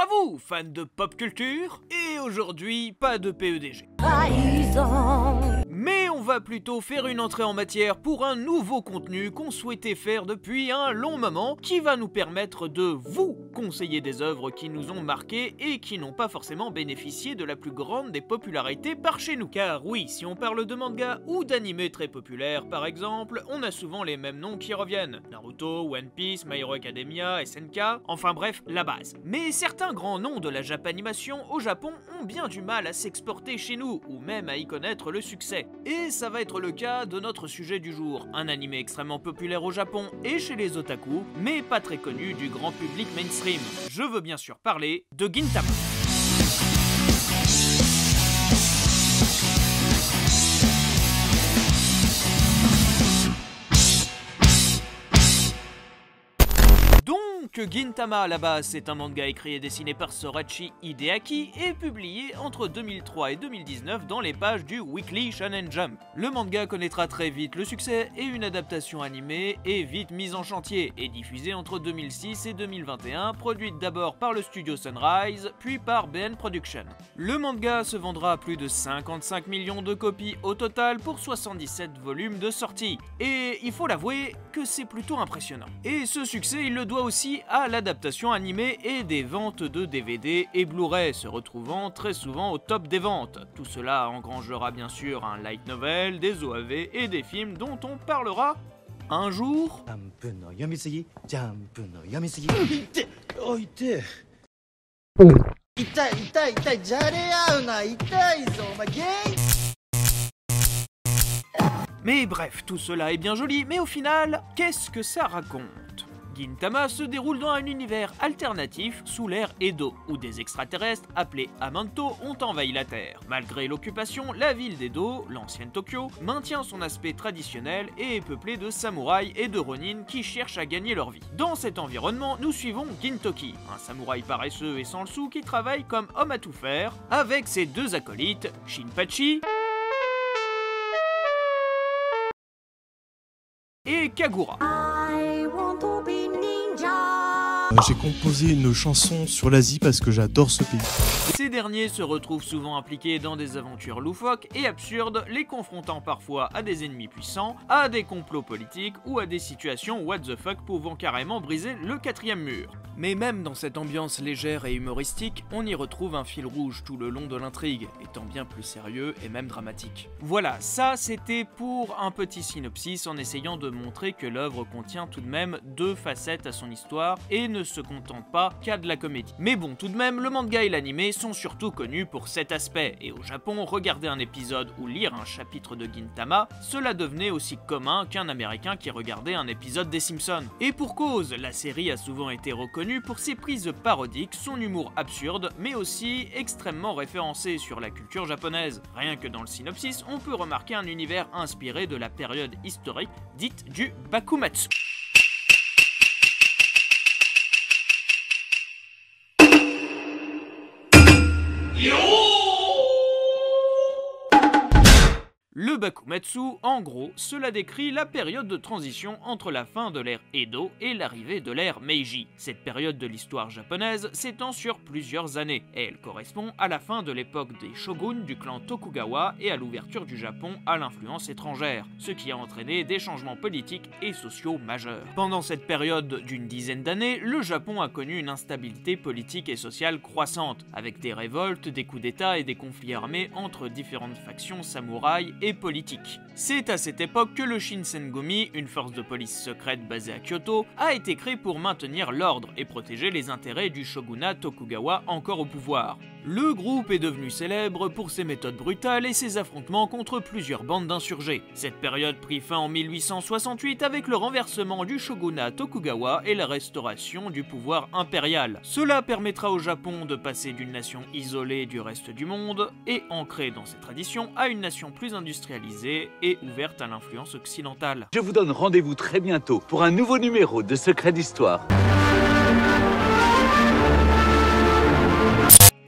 Bonjour à vous, fans de pop culture, et aujourd'hui, pas de PEDG. Mais on va plutôt faire une entrée en matière pour un nouveau contenu qu'on souhaitait faire depuis un long moment, qui va nous permettre de vous conseiller des œuvres qui nous ont marqués et qui n'ont pas forcément bénéficié de la plus grande des popularités par chez nous. Car oui, si on parle de manga ou d'animés très populaires par exemple, on a souvent les mêmes noms qui reviennent. Naruto, One Piece, My Hero Academia, SNK, enfin bref, la base. Mais certains grands noms de la Japanimation au Japon ont bien du mal à s'exporter chez nous, ou même à y connaître le succès. Et ça va être le cas de notre sujet du jour, un animé extrêmement populaire au Japon et chez les otaku, mais pas très connu du grand public mainstream. Je veux bien sûr parler de Gintama. Donc Gintama à la base c'est un manga écrit et dessiné par Sorachi Hideaki et publié entre 2003 et 2019 dans les pages du Weekly Shonen Jump. Le manga connaîtra très vite le succès et une adaptation animée est vite mise en chantier et diffusée entre 2006 et 2021, produite d'abord par le studio Sunrise puis par BN Production. Le manga se vendra à plus de 55 millions de copies au total pour 77 volumes de sortie. Et il faut l'avouer que c'est plutôt impressionnant. Et ce succès il le doit aussi à l'adaptation animée et des ventes de DVD et Blu-ray se retrouvant très souvent au top des ventes. Tout cela engrangera bien sûr un light novel, des OAV et des films dont on parlera un jour. Mais bref, tout cela est bien joli, mais au final, qu'est-ce que ça raconte ? Gintama se déroule dans un univers alternatif sous l'ère Edo, où des extraterrestres appelés Amanto ont envahi la Terre. Malgré l'occupation, la ville d'Edo, l'ancienne Tokyo, maintient son aspect traditionnel et est peuplée de samouraïs et de ronin qui cherchent à gagner leur vie. Dans cet environnement, nous suivons Gintoki, un samouraï paresseux et sans le sou qui travaille comme homme à tout faire, avec ses deux acolytes, Shinpachi et Kagura. J'ai composé une chanson sur l'Asie parce que j'adore ce pays. Ces derniers se retrouvent souvent impliqués dans des aventures loufoques et absurdes, les confrontant parfois à des ennemis puissants, à des complots politiques ou à des situations what the fuck pouvant carrément briser le quatrième mur. Mais même dans cette ambiance légère et humoristique, on y retrouve un fil rouge tout le long de l'intrigue, étant bien plus sérieux et même dramatique. Voilà, ça c'était pour un petit synopsis en essayant de montrer que l'œuvre contient tout de même deux facettes à son histoire et ne se contente pas qu'à de la comédie. Mais bon, tout de même, le manga et l'anime sont surtout connus pour cet aspect, et au Japon, regarder un épisode ou lire un chapitre de Gintama, cela devenait aussi commun qu'un américain qui regardait un épisode des Simpsons. Et pour cause, la série a souvent été reconnue pour ses prises parodiques, son humour absurde, mais aussi extrêmement référencé sur la culture japonaise. Rien que dans le synopsis, on peut remarquer un univers inspiré de la période historique dite du Bakumatsu. Le Bakumatsu, en gros, cela décrit la période de transition entre la fin de l'ère Edo et l'arrivée de l'ère Meiji. Cette période de l'histoire japonaise s'étend sur plusieurs années, et elle correspond à la fin de l'époque des shoguns du clan Tokugawa et à l'ouverture du Japon à l'influence étrangère, ce qui a entraîné des changements politiques et sociaux majeurs. Pendant cette période d'une dizaine d'années, le Japon a connu une instabilité politique et sociale croissante, avec des révoltes, des coups d'état et des conflits armés entre différentes factions samouraïs et politique. C'est à cette époque que le Shinsengumi, une force de police secrète basée à Kyoto, a été créé pour maintenir l'ordre et protéger les intérêts du shogunat Tokugawa encore au pouvoir. Le groupe est devenu célèbre pour ses méthodes brutales et ses affrontements contre plusieurs bandes d'insurgés. Cette période prit fin en 1868 avec le renversement du shogunat Tokugawa et la restauration du pouvoir impérial. Cela permettra au Japon de passer d'une nation isolée du reste du monde et ancrée dans ses traditions à une nation plus industrialisée et ouverte à l'influence occidentale. Je vous donne rendez-vous très bientôt pour un nouveau numéro de Secrets d'Histoire.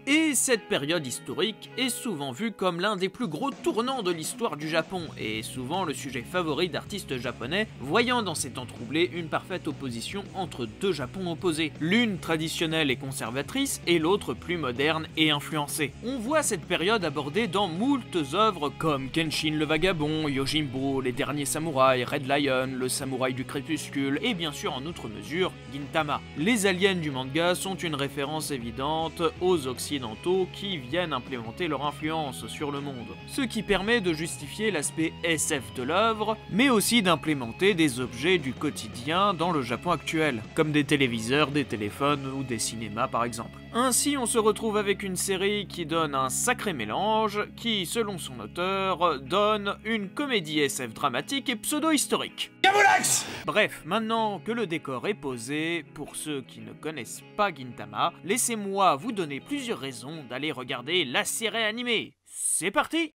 Et Et cette période historique est souvent vue comme l'un des plus gros tournants de l'histoire du Japon, et souvent le sujet favori d'artistes japonais, voyant dans ces temps troublés une parfaite opposition entre deux Japons opposés, l'une traditionnelle et conservatrice, et l'autre plus moderne et influencée. On voit cette période abordée dans moultes œuvres comme Kenshin le Vagabond, Yojimbo, Les Derniers Samouraïs, Red Lion, Le Samouraï du Crépuscule, et bien sûr en outre mesure, Gintama. Les aliens du manga sont une référence évidente aux occidentaux qui viennent implémenter leur influence sur le monde, ce qui permet de justifier l'aspect SF de l'œuvre, mais aussi d'implémenter des objets du quotidien dans le Japon actuel, comme des téléviseurs, des téléphones ou des cinémas par exemple. Ainsi, on se retrouve avec une série qui donne un sacré mélange, qui, selon son auteur, donne une comédie SF dramatique et pseudo-historique. Bref, maintenant que le décor est posé, pour ceux qui ne connaissent pas Gintama, laissez-moi vous donner plusieurs raisons d'aller regarder la série animée. C'est parti!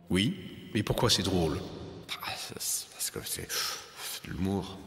Oui, mais pourquoi c'est drôle? Parce que c'est de l'humour.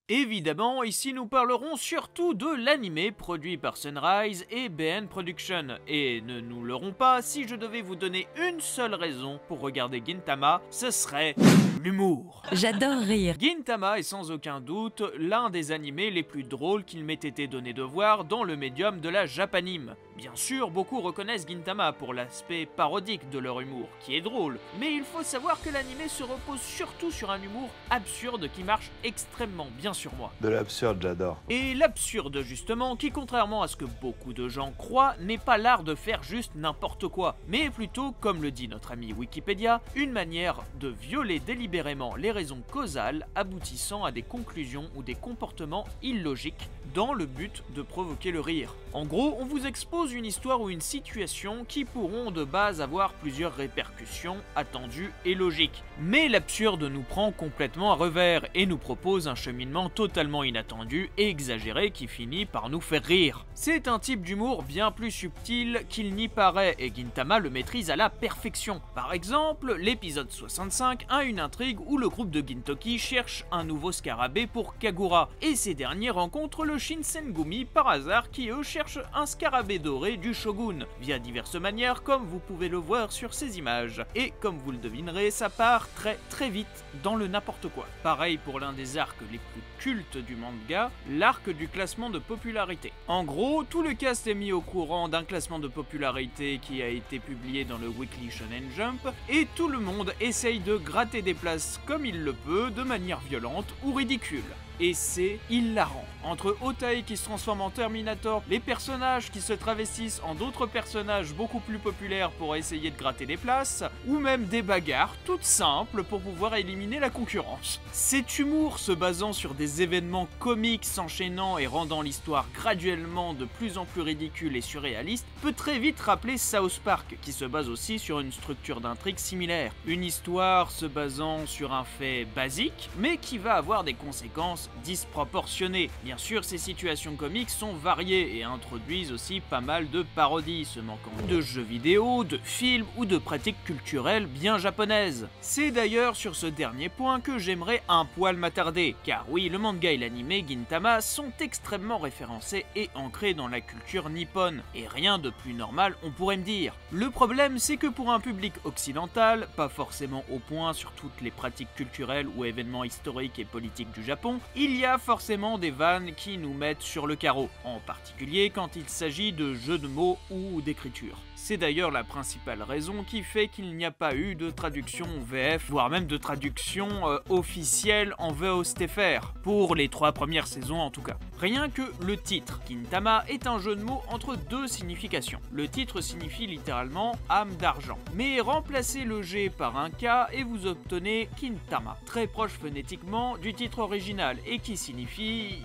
Évidemment, ici nous parlerons surtout de l'anime produit par Sunrise et BN Production, et ne nous leurrons pas, si je devais vous donner une seule raison pour regarder Gintama, ce serait l'humour. J'adore rire. Gintama est sans aucun doute l'un des animés les plus drôles qu'il m'ait été donné de voir dans le médium de la japanime. Bien sûr, beaucoup reconnaissent Gintama pour l'aspect parodique de leur humour, qui est drôle, mais il faut savoir que l'anime se repose surtout sur un humour absurde qui marche extrêmement bien sur moi. De l'absurde, j'adore. Et l'absurde justement, qui contrairement à ce que beaucoup de gens croient, n'est pas l'art de faire juste n'importe quoi, mais plutôt, comme le dit notre ami Wikipédia, une manière de violer délibérément les raisons causales aboutissant à des conclusions ou des comportements illogiques dans le but de provoquer le rire. En gros, on vous expose une histoire ou une situation qui pourront de base avoir plusieurs répercussions attendues et logiques. Mais l'absurde nous prend complètement à revers et nous propose un cheminement totalement inattendu et exagéré qui finit par nous faire rire. C'est un type d'humour bien plus subtil qu'il n'y paraît et Gintama le maîtrise à la perfection. Par exemple, l'épisode 65 a une intrigue où le groupe de Gintoki cherche un nouveau scarabée pour Kagura et ces derniers rencontrent le Shinsengumi par hasard qui eux cherchent un scarabée doré du shogun via diverses manières comme vous pouvez le voir sur ces images. Et comme vous le devinerez, ça part très vite dans le n'importe quoi. Pareil pour l'un des arcs les plus cultes du manga, l'arc du classement de popularité. En gros, tout le cast est mis au courant d'un classement de popularité qui a été publié dans le Weekly Shonen Jump et tout le monde essaye de gratter des places comme il le peut de manière violente ou ridicule. Et c'est hilarant. Entre Otai qui se transforme en Terminator, les personnages qui se travestissent en d'autres personnages beaucoup plus populaires pour essayer de gratter des places, ou même des bagarres toutes simples pour pouvoir éliminer la concurrence. Cet humour se basant sur des événements comiques s'enchaînant et rendant l'histoire graduellement de plus en plus ridicule et surréaliste peut très vite rappeler South Park qui se base aussi sur une structure d'intrigue similaire. Une histoire se basant sur un fait basique mais qui va avoir des conséquences disproportionnées. Bien sûr, ces situations comiques sont variées et introduisent aussi pas mal de parodies, se manquant de jeux vidéo, de films ou de pratiques culturelles bien japonaises. C'est d'ailleurs sur ce dernier point que j'aimerais un poil m'attarder, car oui, le manga et l'anime Gintama sont extrêmement référencés et ancrés dans la culture nippone, et rien de plus normal on pourrait me dire. Le problème, c'est que pour un public occidental, pas forcément au point sur toutes les pratiques culturelles ou événements historiques et politiques du Japon, il y a forcément des vannes qui nous mettent sur le carreau, en particulier quand il s'agit de jeux de mots ou d'écriture. C'est d'ailleurs la principale raison qui fait qu'il n'y a pas eu de traduction VF, voire même de traduction officielle en VOSTFR, pour les 3 premières saisons en tout cas. Rien que le titre, Gintama, est un jeu de mots entre 2 significations. Le titre signifie littéralement âme d'argent, mais remplacez le G par un K et vous obtenez Kintama, très proche phonétiquement du titre original et qui signifie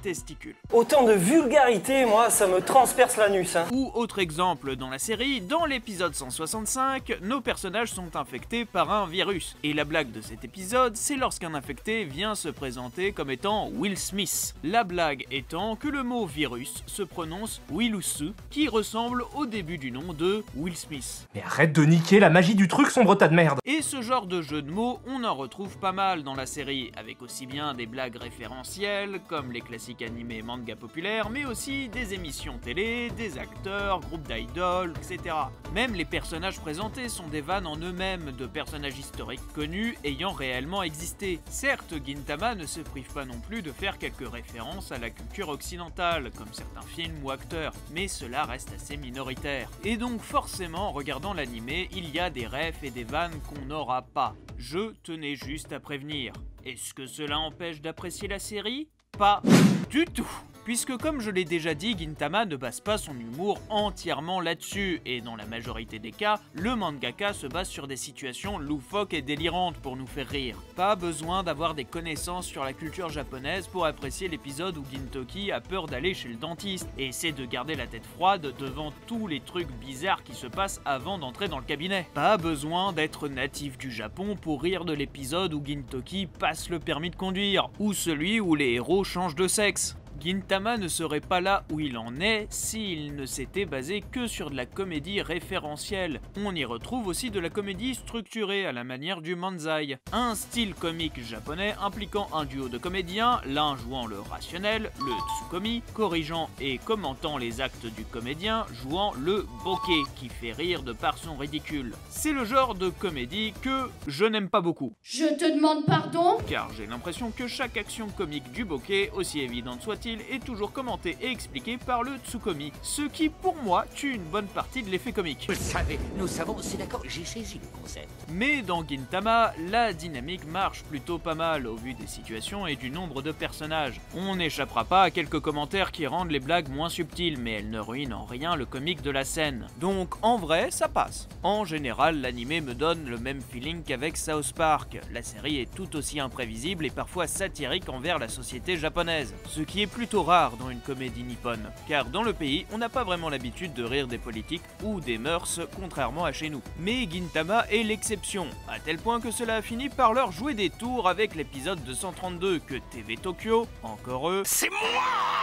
testicule. Autant de vulgarité, moi, ça me transperce l'anus. Hein. Ou autre exemple dans la série, dans l'épisode 165, nos personnages sont infectés par un virus. Et la blague de cet épisode, c'est lorsqu'un infecté vient se présenter comme étant Will Smith. La blague étant que le mot virus se prononce Willusu, qui ressemble au début du nom de Will Smith. Mais arrête de niquer la magie du truc, sombre tas de merde! Et ce genre de jeu de mots, on en retrouve pas mal dans la série, avec aussi bien des blagues blagues référentielles, comme les classiques animés et mangas populaires, mais aussi des émissions télé, des acteurs, groupes d'idoles, etc. Même les personnages présentés sont des vannes en eux-mêmes de personnages historiques connus ayant réellement existé. Certes, Gintama ne se prive pas non plus de faire quelques références à la culture occidentale, comme certains films ou acteurs, mais cela reste assez minoritaire. Et donc forcément, en regardant l'animé, il y a des refs et des vannes qu'on n'aura pas. Je tenais juste à prévenir. Est-ce que cela empêche d'apprécier la série? Pas du tout! Puisque comme je l'ai déjà dit, Gintama ne base pas son humour entièrement là-dessus, et dans la majorité des cas, le mangaka se base sur des situations loufoques et délirantes pour nous faire rire. Pas besoin d'avoir des connaissances sur la culture japonaise pour apprécier l'épisode où Gintoki a peur d'aller chez le dentiste, et essaie de garder la tête froide devant tous les trucs bizarres qui se passent avant d'entrer dans le cabinet. Pas besoin d'être natif du Japon pour rire de l'épisode où Gintoki passe le permis de conduire, ou celui où les héros changent de sexe. Gintama ne serait pas là où il en est s'il ne s'était basé que sur de la comédie référentielle. On y retrouve aussi de la comédie structurée à la manière du manzai, un style comique japonais impliquant un duo de comédiens, l'un jouant le rationnel, le tsukomi, corrigeant et commentant les actes du comédien, jouant le bokeh, qui fait rire de par son ridicule. C'est le genre de comédie que je n'aime pas beaucoup. Je te demande pardon? Car j'ai l'impression que chaque action comique du bokeh, aussi évidente soit-il, est toujours commenté et expliqué par le tsukomi, ce qui pour moi tue une bonne partie de l'effet comique. Vous savez, nous savons, c'est d'accord, j'ai saisi le concept. Mais dans Gintama, la dynamique marche plutôt pas mal au vu des situations et du nombre de personnages. On n'échappera pas à quelques commentaires qui rendent les blagues moins subtiles, mais elles ne ruinent en rien le comique de la scène. Donc en vrai, ça passe. En général, l'anime me donne le même feeling qu'avec South Park. La série est tout aussi imprévisible et parfois satirique envers la société japonaise, ce qui est plutôt rare dans une comédie nippone, car dans le pays, on n'a pas vraiment l'habitude de rire des politiques ou des mœurs, contrairement à chez nous. Mais Gintama est l'exception, à tel point que cela a fini par leur jouer des tours avec l'épisode 232 que TV Tokyo, encore eux, C'est moi!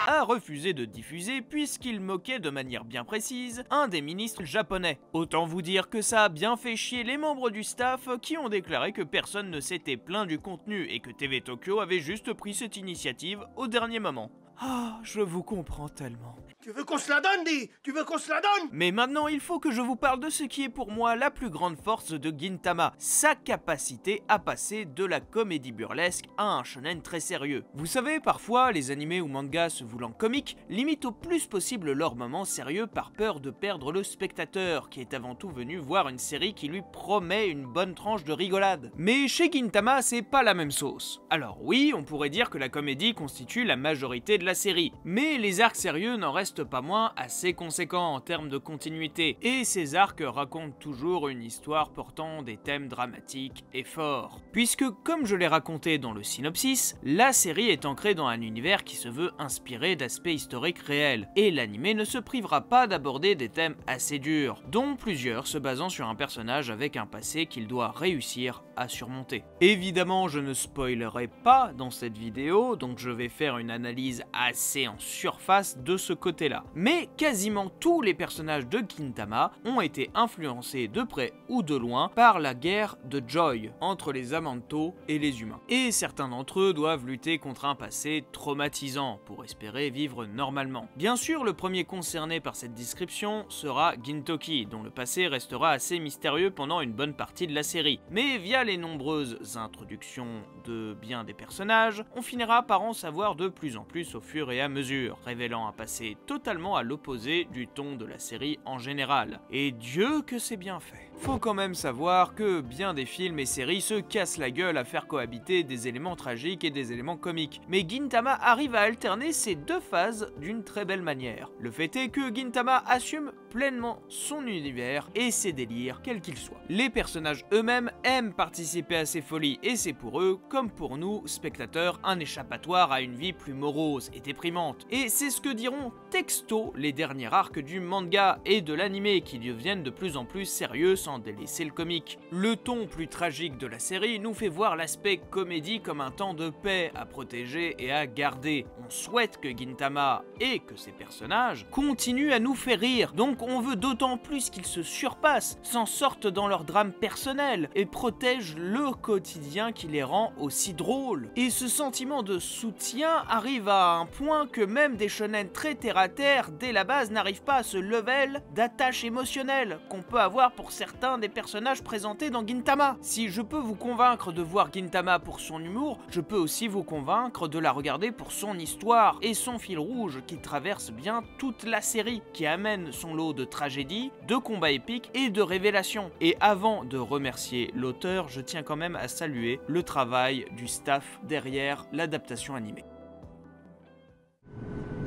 a refusé de diffuser puisqu'il moquait de manière bien précise un des ministres japonais. Autant vous dire que ça a bien fait chier les membres du staff qui ont déclaré que personne ne s'était plaint du contenu et que TV Tokyo avait juste pris cette initiative au dernier moment. Ah, je vous comprends tellement. Tu veux qu'on se la donne, dis? Tu veux qu'on se la donne? Mais maintenant, il faut que je vous parle de ce qui est pour moi la plus grande force de Gintama, sa capacité à passer de la comédie burlesque à un shonen très sérieux. Vous savez, parfois, les animés ou mangas se voulant comiques limitent au plus possible leur moment sérieux par peur de perdre le spectateur, qui est avant tout venu voir une série qui lui promet une bonne tranche de rigolade. Mais chez Gintama, c'est pas la même sauce. Alors oui, on pourrait dire que la comédie constitue la majorité de la série, mais les arcs sérieux n'en restent pas moins assez conséquents en termes de continuité, et ces arcs racontent toujours une histoire portant des thèmes dramatiques et forts. Puisque, comme je l'ai raconté dans le synopsis, la série est ancrée dans un univers qui se veut inspiré d'aspects historiques réels, et l'anime ne se privera pas d'aborder des thèmes assez durs, dont plusieurs se basant sur un personnage avec un passé qu'il doit réussir à surmonter. Évidemment, je ne spoilerai pas dans cette vidéo, donc je vais faire une analyse assez en surface de ce côté-là. Mais quasiment tous les personnages de Gintama ont été influencés de près ou de loin par la guerre de Joy entre les Amanto et les humains. Et certains d'entre eux doivent lutter contre un passé traumatisant pour espérer vivre normalement. Bien sûr, le premier concerné par cette description sera Gintoki, dont le passé restera assez mystérieux pendant une bonne partie de la série. Mais via les nombreuses introductions de bien des personnages, on finira par en savoir de plus en plus au fur et à mesure, révélant un passé totalement à l'opposé du ton de la série en général. Et Dieu que c'est bien fait. Faut quand même savoir que bien des films et séries se cassent la gueule à faire cohabiter des éléments tragiques et des éléments comiques, mais Gintama arrive à alterner ces deux phases d'une très belle manière. Le fait est que Gintama assume pleinement son univers et ses délires, quels qu'ils soient. Les personnages eux-mêmes aiment participer à ces folies, et c'est pour eux, comme pour nous, spectateurs, un échappatoire à une vie plus morose et déprimante. Et c'est ce que diront texto les derniers arcs du manga et de l'anime, qui deviennent de plus en plus sérieux sans délaisser le comique. Le ton plus tragique de la série nous fait voir l'aspect comédie comme un temps de paix à protéger et à garder. On souhaite que Gintama et que ses personnages continuent à nous faire rire, donc on veut d'autant plus qu'ils se surpassent, s'en sortent dans leur drame personnel et protègent le quotidien qui les rend aussi drôles. Et ce sentiment de soutien arrive à un point que même des shonen très terre-à-terre dès la base n'arrivent pas à ce level d'attache émotionnelle qu'on peut avoir pour certains des personnages présentés dans Gintama. Si je peux vous convaincre de voir Gintama pour son humour, je peux aussi vous convaincre de la regarder pour son histoire et son fil rouge qui traverse bien toute la série, qui amène son lot de tragédies, de combats épiques et de révélations. Et avant de remercier l'auteur, je tiens quand même à saluer le travail du staff derrière l'adaptation animée.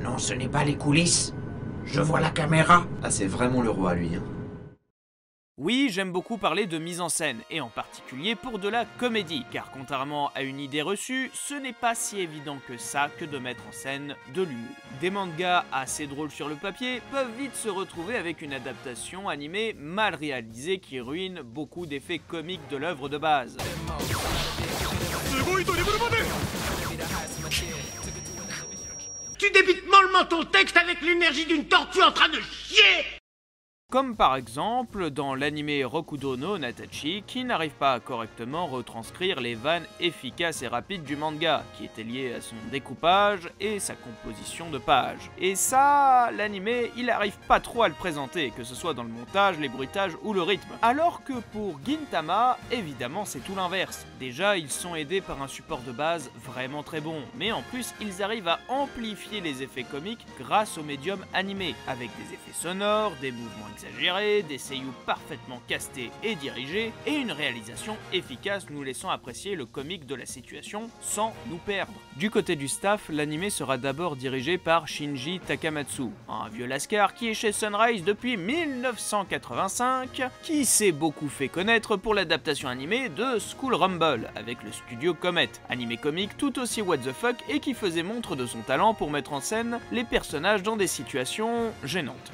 Non, ce n'est pas les coulisses. Je vois la caméra. Ah, c'est vraiment le roi, lui. Oui, j'aime beaucoup parler de mise en scène, et en particulier pour de la comédie, car contrairement à une idée reçue, ce n'est pas si évident que ça que de mettre en scène de l'humour. Des mangas assez drôles sur le papier peuvent vite se retrouver avec une adaptation animée mal réalisée qui ruine beaucoup d'effets comiques de l'œuvre de base. Tu débites mollement ton texte avec l'énergie d'une tortue en train de chier! Comme par exemple dans l'anime Rokudo no Natachi qui n'arrive pas à correctement retranscrire les vannes efficaces et rapides du manga, qui étaient liées à son découpage et sa composition de pages. Et ça, l'anime, il arrive pas trop à le présenter, que ce soit dans le montage, les bruitages ou le rythme. Alors que pour Gintama, évidemment c'est tout l'inverse. Déjà, ils sont aidés par un support de base vraiment très bon, mais en plus ils arrivent à amplifier les effets comiques grâce au médium animé, avec des effets sonores, des mouvements exagérés, des seiyuu parfaitement castés et dirigés, et une réalisation efficace nous laissant apprécier le comique de la situation sans nous perdre. Du côté du staff, l'anime sera d'abord dirigé par Shinji Takamatsu, un vieux lascar qui est chez Sunrise depuis 1985, qui s'est beaucoup fait connaître pour l'adaptation animée de School Rumble avec le studio Comet, animé comique tout aussi what the fuck et qui faisait montre de son talent pour mettre en scène les personnages dans des situations gênantes.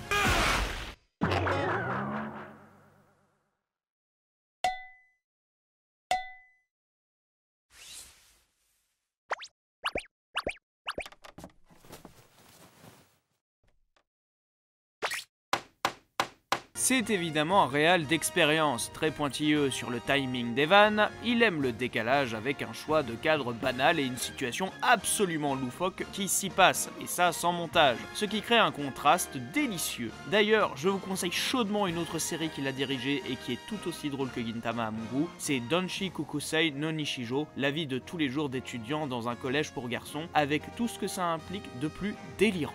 C'est évidemment un réal d'expérience, très pointilleux sur le timing des vannes, il aime le décalage avec un choix de cadre banal et une situation absolument loufoque qui s'y passe, et ça sans montage, ce qui crée un contraste délicieux. D'ailleurs, je vous conseille chaudement une autre série qu'il a dirigée et qui est tout aussi drôle que Gintama à mon goût, c'est Donshi Kukusei no Nishijo, la vie de tous les jours d'étudiants dans un collège pour garçons, avec tout ce que ça implique de plus délirant.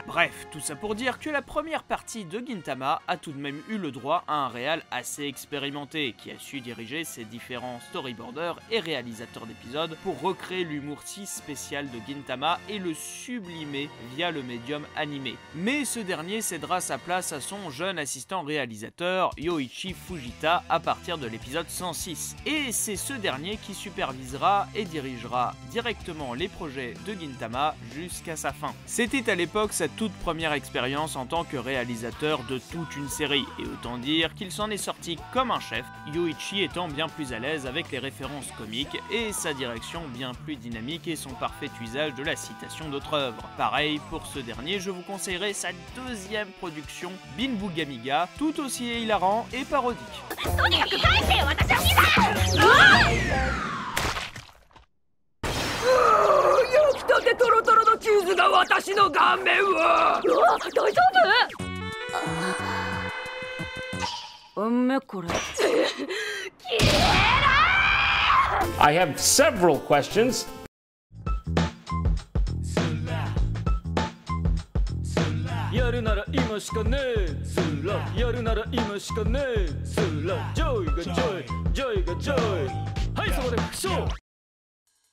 Bref, tout ça pour dire que la première partie de Gintama a tout de même eu le droit à un réal assez expérimenté, qui a su diriger ses différents storyboarders et réalisateurs d'épisodes pour recréer l'humour si spécial de Gintama et le sublimer via le médium animé. Mais ce dernier cédera sa place à son jeune assistant réalisateur, Yoichi Fujita, à partir de l'épisode 106. Et c'est ce dernier qui supervisera et dirigera directement les projets de Gintama jusqu'à sa fin. C'était à l'époque sa toute première expérience en tant que réalisateur de toute une série, et autant dire qu'il s'en est sorti comme un chef, Yoichi étant bien plus à l'aise avec les références comiques et sa direction bien plus dynamique et son parfait usage de la citation d'autres œuvres. Pareil, pour ce dernier, je vous conseillerais sa deuxième production, Binbugamiga, tout aussi hilarant et parodique. I have several questions.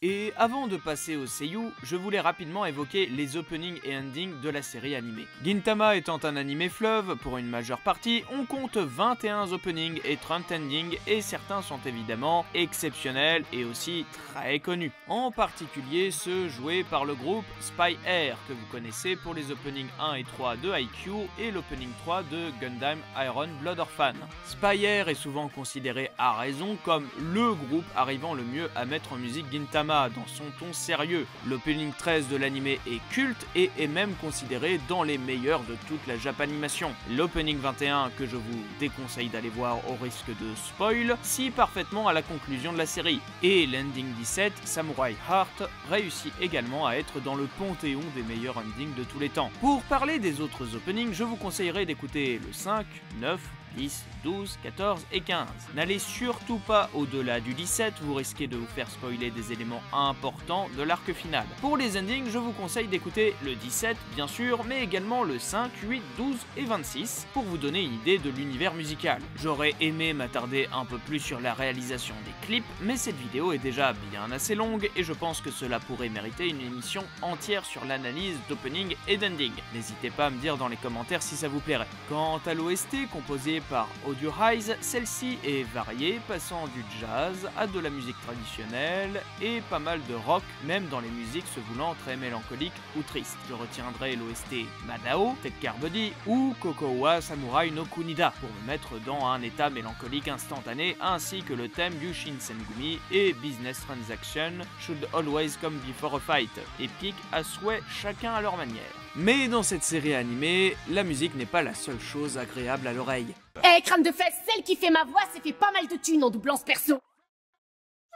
Et avant de passer au seiyuu, je voulais rapidement évoquer les openings et endings de la série animée. Gintama étant un animé fleuve, pour une majeure partie, on compte 21 openings et 30 endings, et certains sont évidemment exceptionnels et aussi très connus. En particulier ceux joués par le groupe Spy Air, que vous connaissez pour les openings 1 et 3 de Haikyuu et l'opening 3 de Gundam Iron Blood Orphan. Spy Air est souvent considéré à raison comme le groupe arrivant le mieux à mettre en musique Gintama dans son ton sérieux. L'opening 13 de l'animé est culte et est même considéré dans les meilleurs de toute la Japanimation. L'opening 21, que je vous déconseille d'aller voir au risque de spoil, scie parfaitement à la conclusion de la série. Et l'ending 17, Samurai Heart, réussit également à être dans le panthéon des meilleurs endings de tous les temps. Pour parler des autres openings, je vous conseillerais d'écouter le 5, 9, 10, 12, 14 et 15. N'allez surtout pas au-delà du 17, vous risquez de vous faire spoiler des éléments importants de l'arc final. Pour les endings, je vous conseille d'écouter le 17 bien sûr, mais également le 5, 8, 12 et 26 pour vous donner une idée de l'univers musical. J'aurais aimé m'attarder un peu plus sur la réalisation des clips, mais cette vidéo est déjà bien assez longue et je pense que cela pourrait mériter une émission entière sur l'analyse d'opening et d'ending. N'hésitez pas à me dire dans les commentaires si ça vous plairait. Quant à l'OST composée par Audio Highs, celle-ci est variée, passant du jazz à de la musique traditionnelle et pas mal de rock, même dans les musiques se voulant très mélancoliques ou tristes. Je retiendrai l'OST Madao, Tekkar Body ou Kokowa Samurai no Kunida pour me mettre dans un état mélancolique instantané, ainsi que le thème du Shinsengumi et Business Transaction Should Always Come Before a Fight, épique à souhait chacun à leur manière. Mais dans cette série animée, la musique n'est pas la seule chose agréable à l'oreille. Eh, crâne de fesses, celle qui fait ma voix s'est fait pas mal de thunes en doublant ce perso.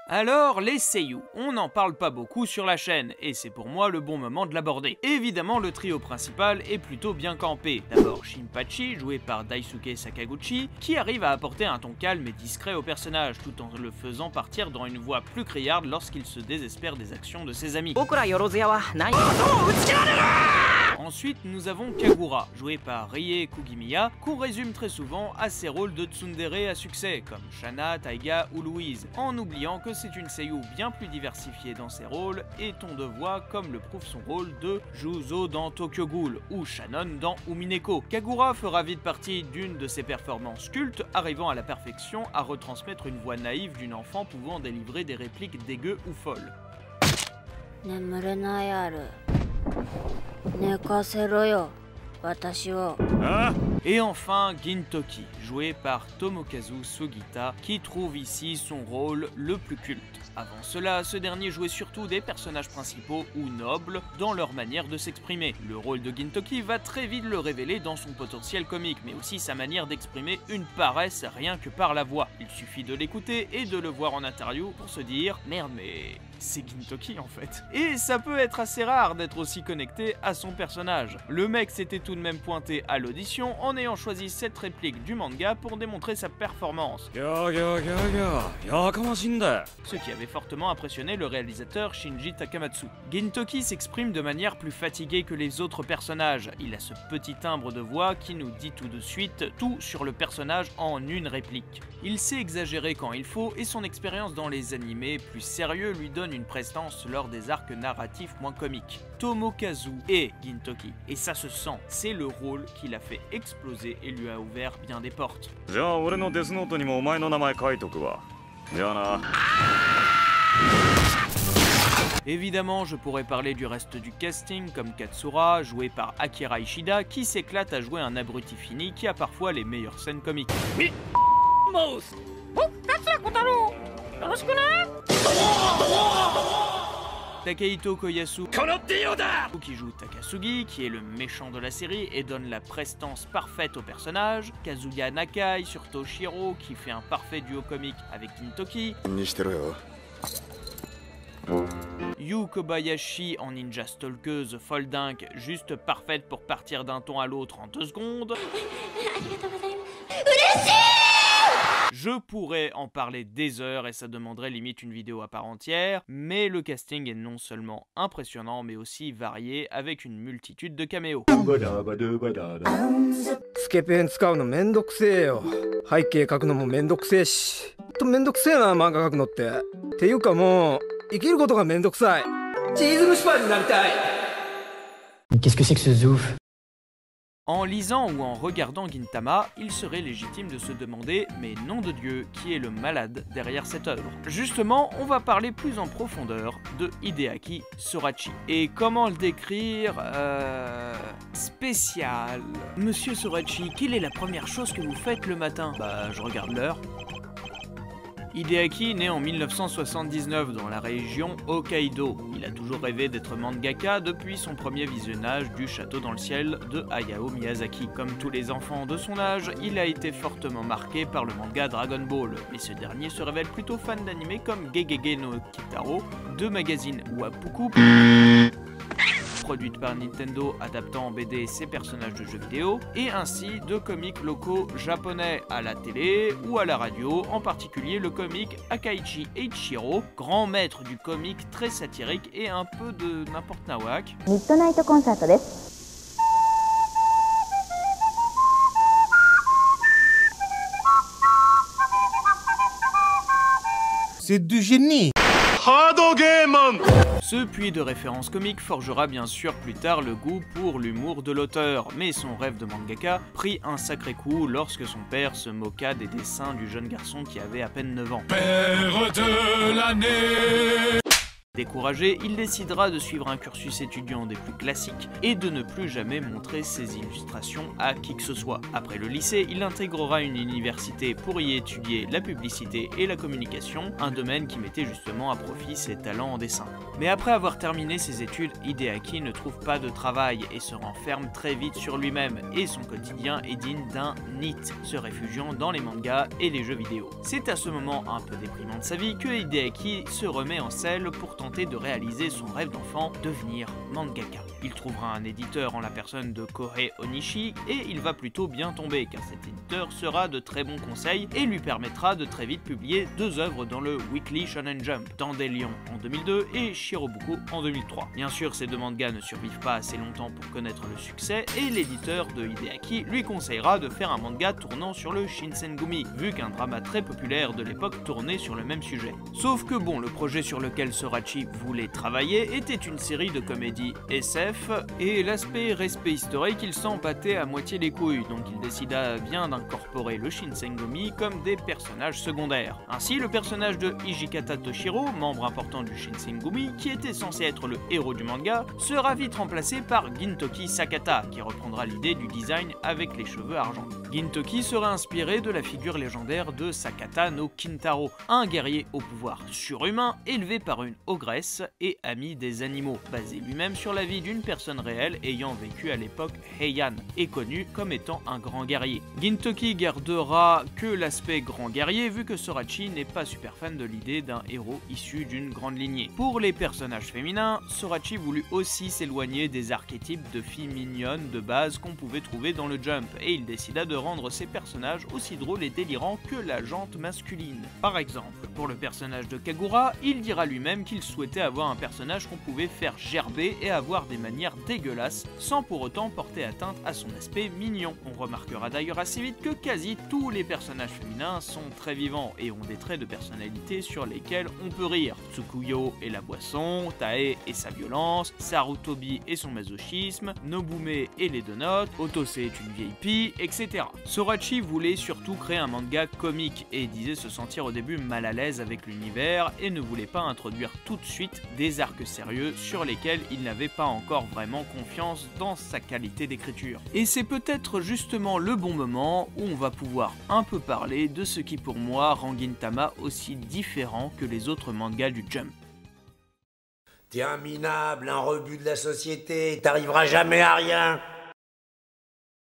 Alors, les seiyuu, on n'en parle pas beaucoup sur la chaîne, et c'est pour moi le bon moment de l'aborder. Évidemment, le trio principal est plutôt bien campé. D'abord Shinpachi, joué par Daisuke Sakaguchi, qui arrive à apporter un ton calme et discret au personnage, tout en le faisant partir dans une voix plus criarde lorsqu'il se désespère des actions de ses amis. Ensuite, nous avons Kagura, joué par Rie Kugimiya, qu'on résume très souvent à ses rôles de tsundere à succès, comme Shana, Taiga ou Louise, en oubliant que c'est une seiyuu bien plus diversifiée dans ses rôles et ton de voix comme le prouve son rôle de Juzo dans Tokyo Ghoul ou Shannon dans Umineko. Kagura fera vite partie d'une de ses performances cultes, arrivant à la perfection à retransmettre une voix naïve d'une enfant pouvant délivrer des répliques dégueu ou folles. Et enfin Gintoki, joué par Tomokazu Sugita, qui trouve ici son rôle le plus culte. Avant cela, ce dernier jouait surtout des personnages principaux ou nobles dans leur manière de s'exprimer. Le rôle de Gintoki va très vite le révéler dans son potentiel comique, mais aussi sa manière d'exprimer une paresse rien que par la voix. Il suffit de l'écouter et de le voir en interview pour se dire « Merde, mais c'est Gintoki en fait ». Et ça peut être assez rare d'être aussi connecté à son personnage. Le mec s'était tout de même pointé à l'audition en ayant choisi cette réplique du manga pour démontrer sa performance. Ce qui avait fortement impressionné le réalisateur Shinji Takamatsu. Gintoki s'exprime de manière plus fatiguée que les autres personnages. Il a ce petit timbre de voix qui nous dit tout de suite tout sur le personnage en une réplique. Il sait exagérer quand il faut et son expérience dans les animés plus sérieux lui donne une prestance lors des arcs narratifs moins comiques. Tomokazu est Gintoki, et ça se sent, c'est le rôle qui l'a fait exploser et lui a ouvert bien des portes. Évidemment, je pourrais parler du reste du casting comme Katsura, joué par Akira Ishida, qui s'éclate à jouer un abruti fini qui a parfois les meilleures scènes comiques. Takehito Koyasu, qui joue Takasugi, qui est le méchant de la série et donne la prestance parfaite au personnage. Kazuya Nakai sur Toshiro, qui fait un parfait duo comique avec Gintoki. Yu Kobayashi en ninja stalkeuse folle dingue, juste parfaite pour partir d'un ton à l'autre en 2 secondes. Je pourrais en parler des heures et ça demanderait limite une vidéo à part entière, mais le casting est non seulement impressionnant mais aussi varié avec une multitude de caméos. Qu'est-ce que c'est que ce zouf? En lisant ou en regardant Gintama, il serait légitime de se demander, mais nom de Dieu, qui est le malade derrière cette œuvre? Justement, on va parler plus en profondeur de Hideaki Sorachi. Et comment le décrire spécial. Monsieur Sorachi, quelle est la première chose que vous faites le matin? Bah, je regarde l'heure. Hideaki naît en 1979 dans la région Hokkaido. Il a toujours rêvé d'être mangaka depuis son premier visionnage du Château dans le ciel de Hayao Miyazaki. Comme tous les enfants de son âge, il a été fortement marqué par le manga Dragon Ball, mais ce dernier se révèle plutôt fan d'anime comme Gegege no Kitaro, de magazine Wapuku, produite par Nintendo adaptant en BD ses personnages de jeux vidéo, et ainsi de comics locaux japonais à la télé ou à la radio, en particulier le comic Akaichi Eiichiro, grand maître du comic très satirique et un peu de n'importe nawak. Midnight Concert desu. C'est du génie. Ce puits de références comiques forgera bien sûr plus tard le goût pour l'humour de l'auteur, mais son rêve de mangaka prit un sacré coup lorsque son père se moqua des dessins du jeune garçon qui avait à peine 9 ans. Père de l'année! Découragé, il décidera de suivre un cursus étudiant des plus classiques et de ne plus jamais montrer ses illustrations à qui que ce soit. Après le lycée, il intégrera une université pour y étudier la publicité et la communication, un domaine qui mettait justement à profit ses talents en dessin. Mais après avoir terminé ses études, Hideaki ne trouve pas de travail et se renferme très vite sur lui-même, et son quotidien est digne d'un NEET, se réfugiant dans les mangas et les jeux vidéo. C'est à ce moment un peu déprimant de sa vie que Hideaki se remet en selle pour tenter de réaliser son rêve d'enfant, devenir mangaka. Il trouvera un éditeur en la personne de Kohei Onishi et il va plutôt bien tomber car cet éditeur sera de très bons conseils et lui permettra de très vite publier 2 œuvres dans le Weekly Shonen Jump, Dandelion en 2002 et Shirobuku en 2003. Bien sûr, ces 2 mangas ne survivent pas assez longtemps pour connaître le succès et l'éditeur de Hideaki lui conseillera de faire un manga tournant sur le Shinsengumi, vu qu'un drama très populaire de l'époque tournait sur le même sujet. Sauf que bon, le projet sur lequel Sorachi voulait travailler était une série de comédies SF et l'aspect respect historique il s'en battait à moitié les couilles, donc il décida bien d'incorporer le Shinsengumi comme des personnages secondaires. Ainsi, le personnage de Hijikata Toshiro, membre important du Shinsengumi, qui était censé être le héros du manga, sera vite remplacé par Gintoki Sakata, qui reprendra l'idée du design avec les cheveux argentés. Gintoki sera inspiré de la figure légendaire de Sakata no Kintaro, un guerrier au pouvoir surhumain élevé par une ogresse et ami des animaux, basé lui-même sur la vie d'une personne réelle ayant vécu à l'époque Heian, et connu comme étant un grand guerrier. Gintoki gardera que l'aspect grand guerrier vu que Sorachi n'est pas super fan de l'idée d'un héros issu d'une grande lignée. Pour les personnages féminins, Sorachi voulut aussi s'éloigner des archétypes de filles mignonnes de base qu'on pouvait trouver dans le Jump, et il décida de rendre ses personnages aussi drôles et délirants que la jante masculine. Par exemple, pour le personnage de Kagura, il dira lui-même qu'il souhaitait avoir un personnage qu'on pouvait faire gerber et avoir des manières dégueulasses sans pour autant porter atteinte à son aspect mignon. On remarquera d'ailleurs assez vite que quasi tous les personnages féminins sont très vivants et ont des traits de personnalité sur lesquels on peut rire. Tsukuyo et la boisson, Tae et sa violence, Sarutobi et son masochisme, Nobume et les donuts, Otose est une vieille pie, etc. Sorachi voulait surtout créer un manga comique et disait se sentir au début mal à l'aise avec l'univers et ne voulait pas introduire tout de suite des arcs sérieux sur lesquels il n'avait pas encore vraiment confiance dans sa qualité d'écriture. Et c'est peut-être justement le bon moment où on va pouvoir un peu parler de ce qui pour moi rend Gintama aussi différent que les autres mangas du Jump. T'es un minable, un rebut de la société, t'arriveras jamais à rien.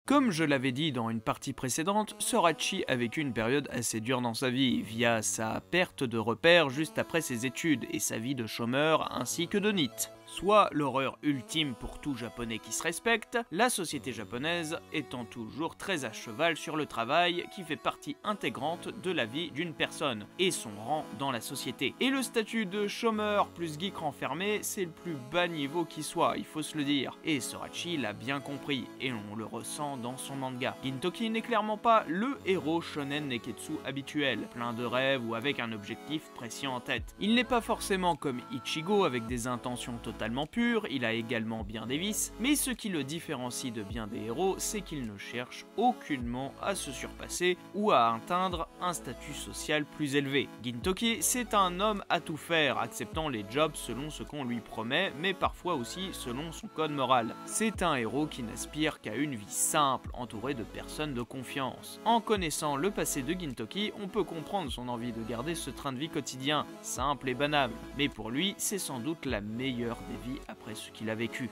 Comme je l'avais dit dans une partie précédente, Sorachi a vécu une période assez dure dans sa vie, via sa perte de repères juste après ses études et sa vie de chômeur ainsi que de NEET. soit l'horreur ultime pour tout japonais qui se respecte, la société japonaise étant toujours très à cheval sur le travail qui fait partie intégrante de la vie d'une personne et son rang dans la société. Et le statut de chômeur plus geek renfermé, c'est le plus bas niveau qui soit, il faut se le dire. Et Sorachi l'a bien compris, et on le ressent dans son manga. Gintoki n'est clairement pas le héros shonen neketsu habituel, plein de rêves ou avec un objectif précis en tête. Il n'est pas forcément comme Ichigo avec des intentions totalement pures, il a également bien des vices, mais ce qui le différencie de bien des héros, c'est qu'il ne cherche aucunement à se surpasser ou à atteindre un statut social plus élevé. Gintoki, c'est un homme à tout faire, acceptant les jobs selon ce qu'on lui promet, mais parfois aussi selon son code moral. C'est un héros qui n'aspire qu'à une vie simple, entouré de personnes de confiance. En connaissant le passé de Gintoki, on peut comprendre son envie de garder ce train de vie quotidien, simple et banal. Mais pour lui, c'est sans doute la meilleure des vies après ce qu'il a vécu.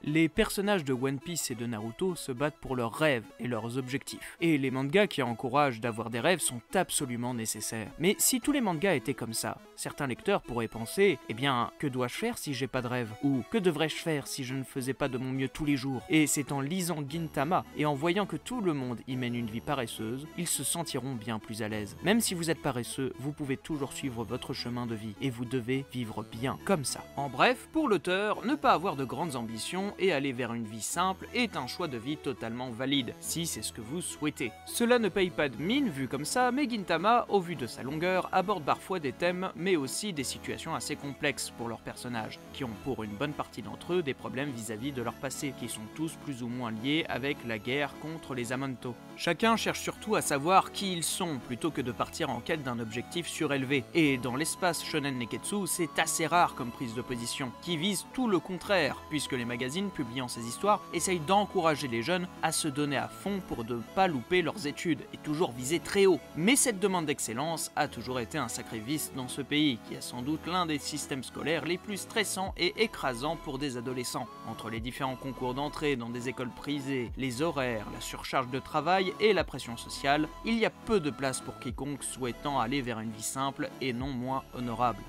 Les personnages de One Piece et de Naruto se battent pour leurs rêves et leurs objectifs. Et les mangas qui encouragent d'avoir des rêves sont absolument nécessaires. Mais si tous les mangas étaient comme ça, certains lecteurs pourraient penser « Eh bien, que dois-je faire si j'ai pas de rêve ?» ou « Que devrais-je faire si je ne faisais pas de mon mieux tous les jours ?» Et c'est en lisant Gintama et en voyant que tout le monde y mène une vie paresseuse, ils se sentiront bien plus à l'aise. Même si vous êtes paresseux, vous pouvez toujours suivre votre chemin de vie et vous devez vivre bien comme ça. En bref, pour l'auteur, ne pas avoir de grandes ambitions et aller vers une vie simple est un choix de vie totalement valide, si c'est ce que vous souhaitez. Cela ne paye pas de mine vu comme ça, mais Gintama, au vu de sa longueur, aborde parfois des thèmes, mais aussi des situations assez complexes pour leurs personnages, qui ont pour une bonne partie d'entre eux des problèmes vis-à-vis de leur passé, qui sont tous plus ou moins liés avec la guerre contre les Amanto. Chacun cherche surtout à savoir qui ils sont, plutôt que de partir en quête d'un objectif surélevé, et dans l'espace shonen neketsu, c'est assez rare comme prise de position, qui vise tout le contraire, puisque les magazines publiant ces histoires essayent d'encourager les jeunes à se donner à fond pour ne pas louper leurs études et toujours viser très haut. Mais cette demande d'excellence a toujours été un sacré vice dans ce pays, qui a sans doute l'un des systèmes scolaires les plus stressants et écrasants pour des adolescents. Entre les différents concours d'entrée dans des écoles prisées, les horaires, la surcharge de travail et la pression sociale, il y a peu de place pour quiconque souhaitant aller vers une vie simple et non moins honorable.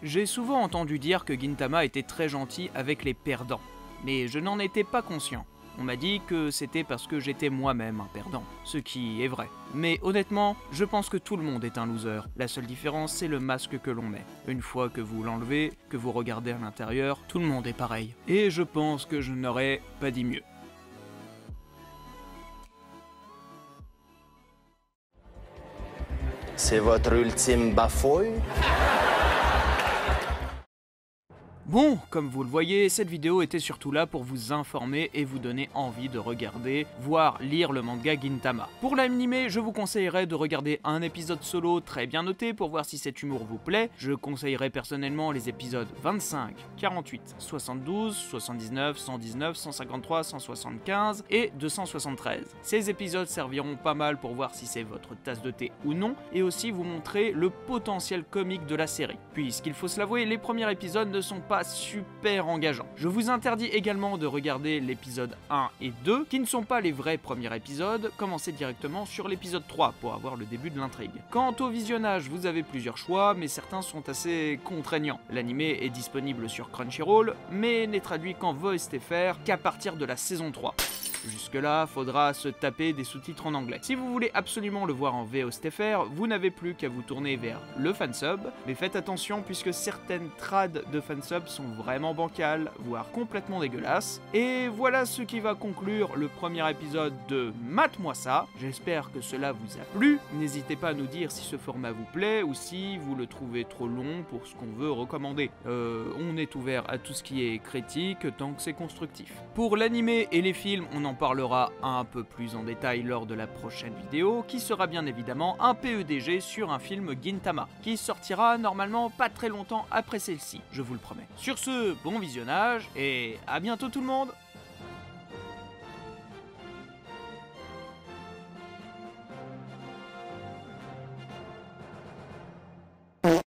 J'ai souvent entendu dire que Gintama était très gentil avec les perdants, mais je n'en étais pas conscient. On m'a dit que c'était parce que j'étais moi-même un perdant, ce qui est vrai. Mais honnêtement, je pense que tout le monde est un loser. La seule différence, c'est le masque que l'on met. Une fois que vous l'enlevez, que vous regardez à l'intérieur, tout le monde est pareil. Et je pense que je n'aurais pas dit mieux. C'est votre ultime bafouille? Bon, comme vous le voyez, cette vidéo était surtout là pour vous informer et vous donner envie de regarder, voire lire le manga Gintama. Pour l'anime, je vous conseillerais de regarder un épisode solo très bien noté pour voir si cet humour vous plaît. Je conseillerais personnellement les épisodes 25, 48, 72, 79, 119, 153, 175 et 273. Ces épisodes serviront pas mal pour voir si c'est votre tasse de thé ou non, et aussi vous montrer le potentiel comique de la série. Puisqu'il faut se l'avouer, les premiers épisodes ne sont pas super engageant. Je vous interdis également de regarder l'épisode 1 et 2, qui ne sont pas les vrais premiers épisodes, commencez directement sur l'épisode 3 pour avoir le début de l'intrigue. Quant au visionnage, vous avez plusieurs choix, mais certains sont assez contraignants. L'anime est disponible sur Crunchyroll, mais n'est traduit qu'en voice TFR qu'à partir de la saison 3. Jusque-là, faudra se taper des sous-titres en anglais. Si vous voulez absolument le voir en VOSTFR, vous n'avez plus qu'à vous tourner vers le fansub, mais faites attention puisque certaines trades de fansub sont vraiment bancales, voire complètement dégueulasses. Et voilà ce qui va conclure le premier épisode de Mate-moi ça. J'espère que cela vous a plu. N'hésitez pas à nous dire si ce format vous plaît ou si vous le trouvez trop long pour ce qu'on veut recommander. On est ouvert à tout ce qui est critique tant que c'est constructif. Pour l'anime et les films, on en parlera un peu plus en détail lors de la prochaine vidéo, qui sera bien évidemment un PEDG sur un film Gintama, qui sortira normalement pas très longtemps après celle-ci, je vous le promets. Sur ce, bon visionnage, et à bientôt tout le monde!